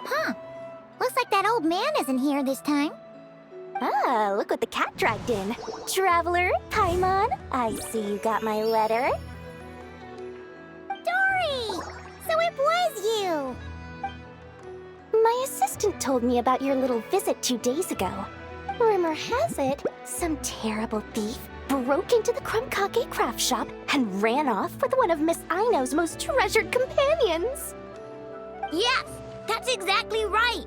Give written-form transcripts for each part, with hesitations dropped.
Huh. Looks like that old man isn't here this time. Ah, look what the cat dragged in. Traveler, Paimon, I see you got my letter. Dori! So it was you! My assistant told me about your little visit 2 days ago. Rumor has it, some terrible thief broke into the Krumkake craft shop and ran off with one of Miss Aino's most treasured companions. Yes, that's exactly right!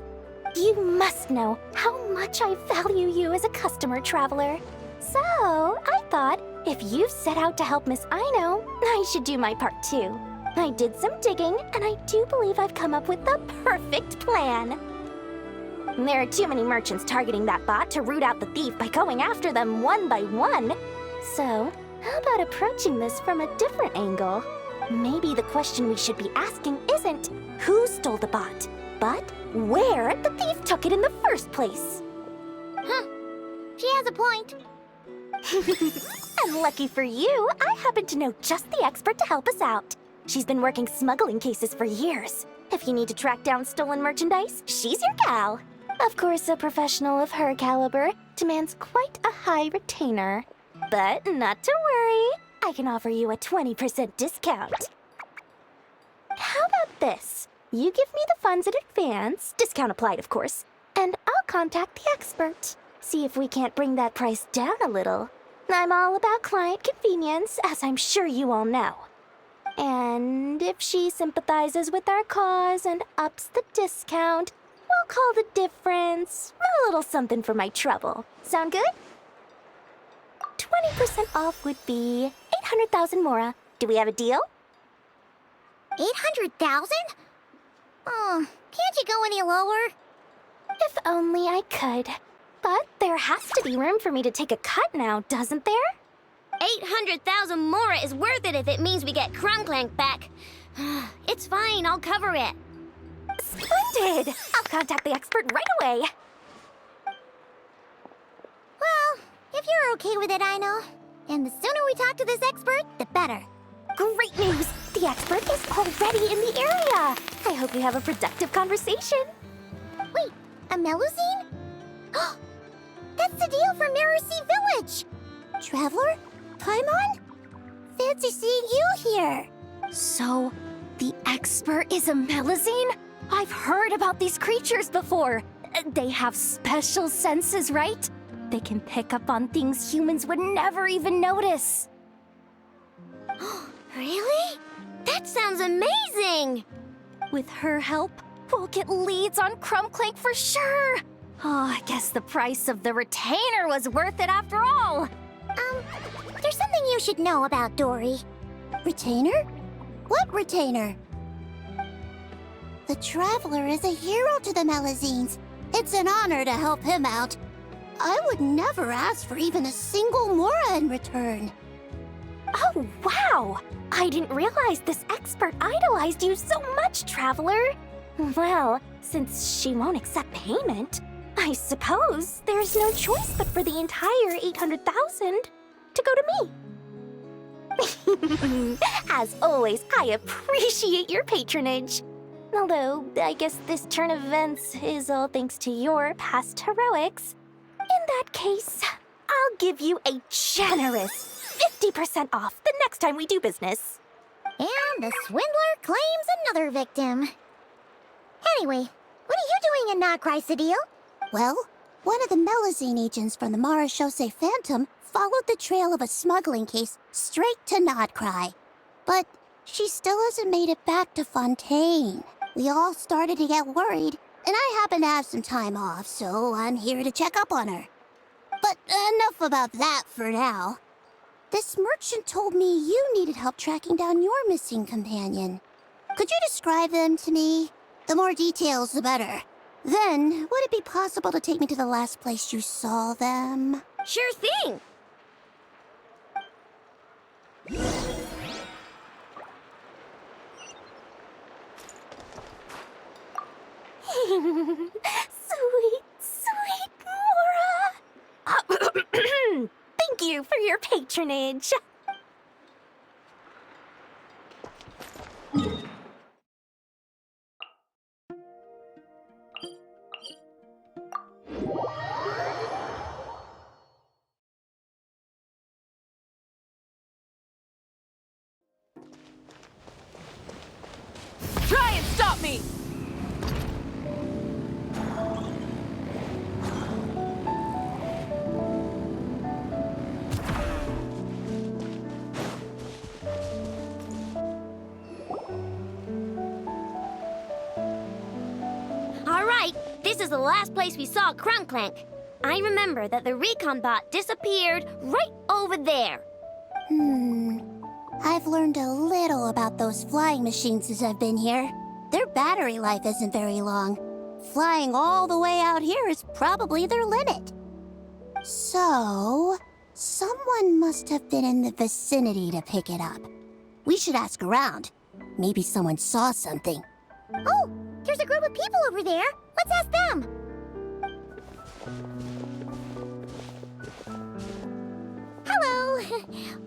You must know how much I value you as a customer, Traveler. So, I thought, if you set out to help Miss Aino, I should do my part too. I did some digging, and I do believe I've come up with the perfect plan. There are too many merchants targeting that bot to root out the thief by going after them one by one. So, how about approaching this from a different angle? Maybe the question we should be asking isn't who stole the bot, but where the thief took it in the first place. Huh. She has a point. And lucky for you, I happen to know just the expert to help us out. She's been working smuggling cases for years. If you need to track down stolen merchandise, she's your gal. Of course, a professional of her caliber demands quite a high retainer. But not to worry, I can offer you a 20% discount. How about this? You give me the funds in advance, discount applied of course, and I'll contact the expert. See if we can't bring that price down a little. I'm all about client convenience, as I'm sure you all know. And if she sympathizes with our cause and ups the discount, we'll call the difference a little something for my trouble. Sound good? 20% off would be 800,000 mora. Do we have a deal? 800,000? Oh, can't you go any lower? If only I could. But there has to be room for me to take a cut now, doesn't there? 800,000 mora is worth it if it means we get Clank back. It's fine, I'll cover it. Splendid! I'll contact the expert right away. Well, if you're okay with it, I know. And the sooner we talk to this expert, the better. Great news! The expert is already in the area. I hope you have a productive conversation. Wait, a Melusine? That's Sedile from Mirror Sea Village! Traveler? Paimon? Fancy seeing you here! So, the expert is a Melusine? I've heard about these creatures before. They have special senses, right? They can pick up on things humans would never even notice. Really? That sounds amazing! With her help, we'll get leads on Clank for sure. Oh, I guess the price of the retainer was worth it after all. There's something you should know about Dori. Retainer? What retainer? The Traveler is a hero to the Melusines. It's an honor to help him out. I would never ask for even a single mora in return. Oh, wow! I didn't realize this expert idolized you so much, Traveler. Well, since she won't accept payment, I suppose there's no choice but for the entire 800,000 to go to me. As always, I appreciate your patronage. Although, I guess this turn of events is all thanks to your past heroics. In that case, I'll give you a generous 50% off the next time we do business. And the swindler claims another victim. Anyway, what are you doing in Notcry, Sedile? Well, one of the Melusine agents from the Marechaussee Phantom followed the trail of a smuggling case straight to Notcry. But she still hasn't made it back to Fontaine. We all started to get worried, and I happen to have some time off, so I'm here to check up on her. But enough about that for now. This merchant told me you needed help tracking down your missing companion. Could you describe them to me? The more details, the better. Then, would it be possible to take me to the last place you saw them? Sure thing! Sweet, sweet Mora! Thank you for your patronage. Try and stop me! All right, this is the last place we saw Clank. I remember that the recon bot disappeared right over there. I've learned a little about those flying machines since I've been here. Their battery life isn't very long. Flying all the way out here is probably their limit. So, someone must have been in the vicinity to pick it up. We should ask around. Maybe someone saw something. Oh, there's a group of people over there. Let's ask them. Hello.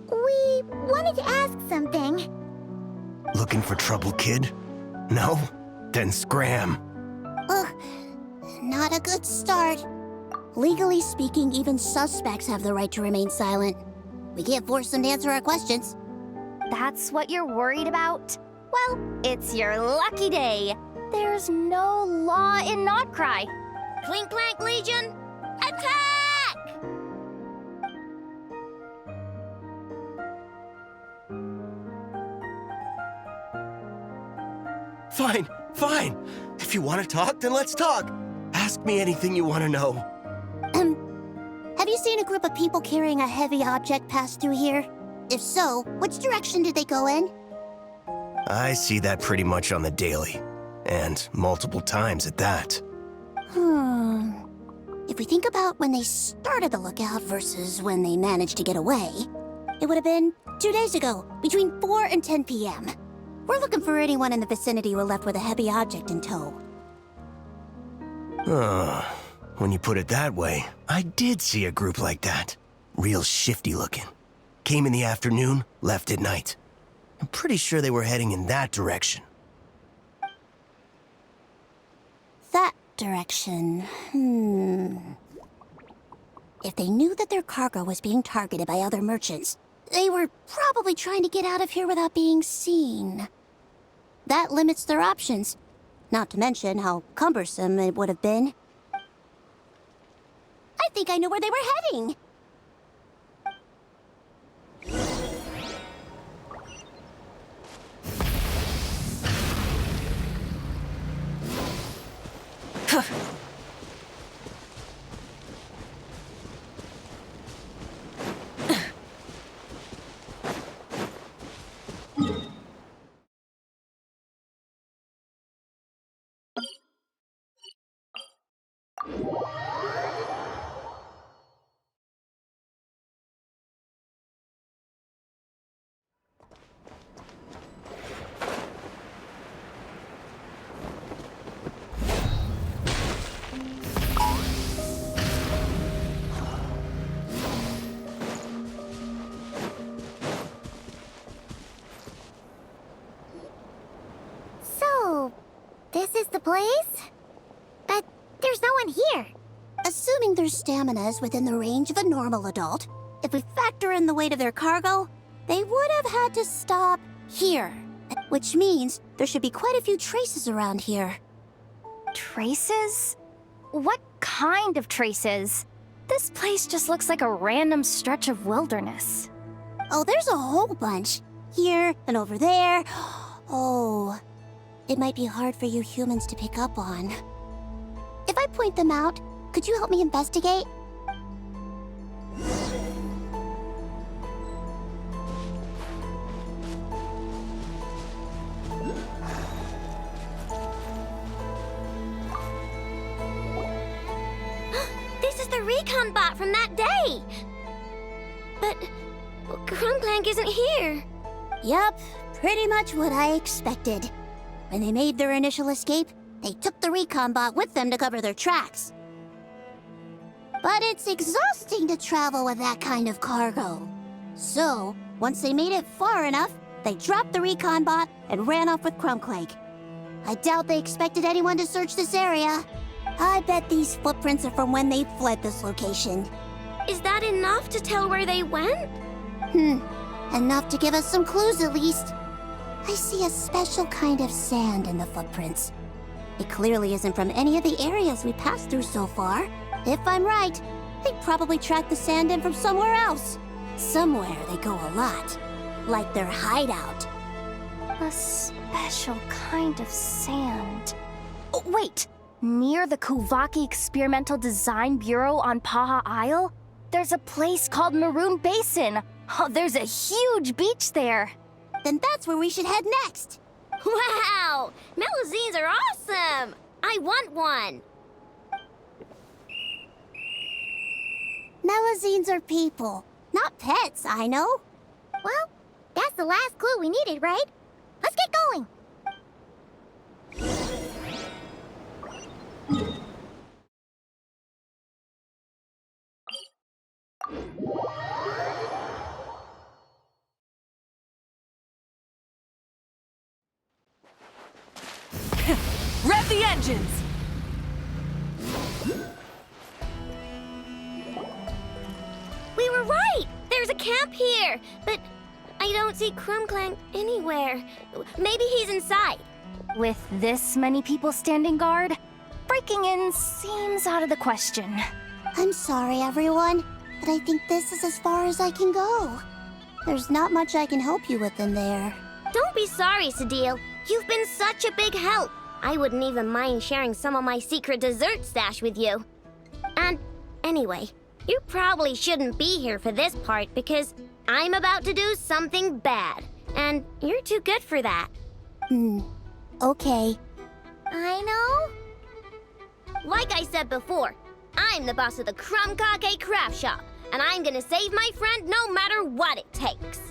We wanted to ask something. Looking for trouble, kid? No? Then scram. Ugh, not a good start. Legally speaking, even suspects have the right to remain silent. We can't force them to answer our questions. That's what you're worried about? Well, it's your lucky day. There's no law in Notcry. Clink Clank Legion, attack! Fine, fine. If you want to talk, then let's talk. Ask me anything you want to know. Have you seen a group of people carrying a heavy object pass through here? If so, which direction did they go in? I see that pretty much on the daily. And multiple times at that. If we think about when they started the lookout versus when they managed to get away, it would have been 2 days ago, between 4 and 10 p.m. We're looking for anyone in the vicinity who left with a heavy object in tow. When you put it that way, I did see a group like that. Real shifty looking. Came in the afternoon, left at night. I'm pretty sure they were heading in that direction. That direction, If they knew that their cargo was being targeted by other merchants, they were probably trying to get out of here without being seen. That limits their options, not to mention how cumbersome it would have been. I think I know where they were heading. So, this is the place? But there's no one here. Assuming their stamina is within the range of a normal adult, if we factor in the weight of their cargo, they would have had to stop here. Which means there should be quite a few traces around here. Traces? What kind of traces? This place just looks like a random stretch of wilderness. Oh, there's a whole bunch. Here and over there. Oh, it might be hard for you humans to pick up on. If I point them out, could you help me investigate? This is the recon bot from that day! But Clank isn't here. Yup, pretty much what I expected. When they made their initial escape, they took the recon bot with them to cover their tracks. But it's exhausting to travel with that kind of cargo. So, once they made it far enough, They dropped the recon bot and ran off with Clank. I doubt they expected anyone to search this area. I bet these footprints are from when they fled this location. Is that enough to tell where they went? Enough to give us some clues at least. I see a special kind of sand in the footprints. It clearly isn't from any of the areas we passed through so far. If I'm right, they probably tracked the sand in from somewhere else. Somewhere they go a lot. Like their hideout. A special kind of sand. Oh, wait! Near the Kuvaki Experimental Design Bureau on Paha Isle, there's a place called Maroon Basin. Oh, there's a huge beach there. Then that's where we should head next. Wow! Melazines are awesome! I want one. Melazines are people, not pets, I know. Well, that's the last clue we needed, right? Let's get going. Rev the engines! We were right! There's a camp here, but I don't see Clank anywhere. Maybe he's inside. With this many people standing guard, breaking in seems out of the question. I'm sorry, everyone, but I think this is as far as I can go. There's not much I can help you with in there. Don't be sorry, Sedile. You've been such a big help. I wouldn't even mind sharing some of my secret dessert stash with you. And anyway, you probably shouldn't be here for this part because I'm about to do something bad. And you're too good for that. Okay. I know. Like I said before, I'm the boss of the Crumb Cake Craft Shop, and I'm gonna save my friend no matter what it takes.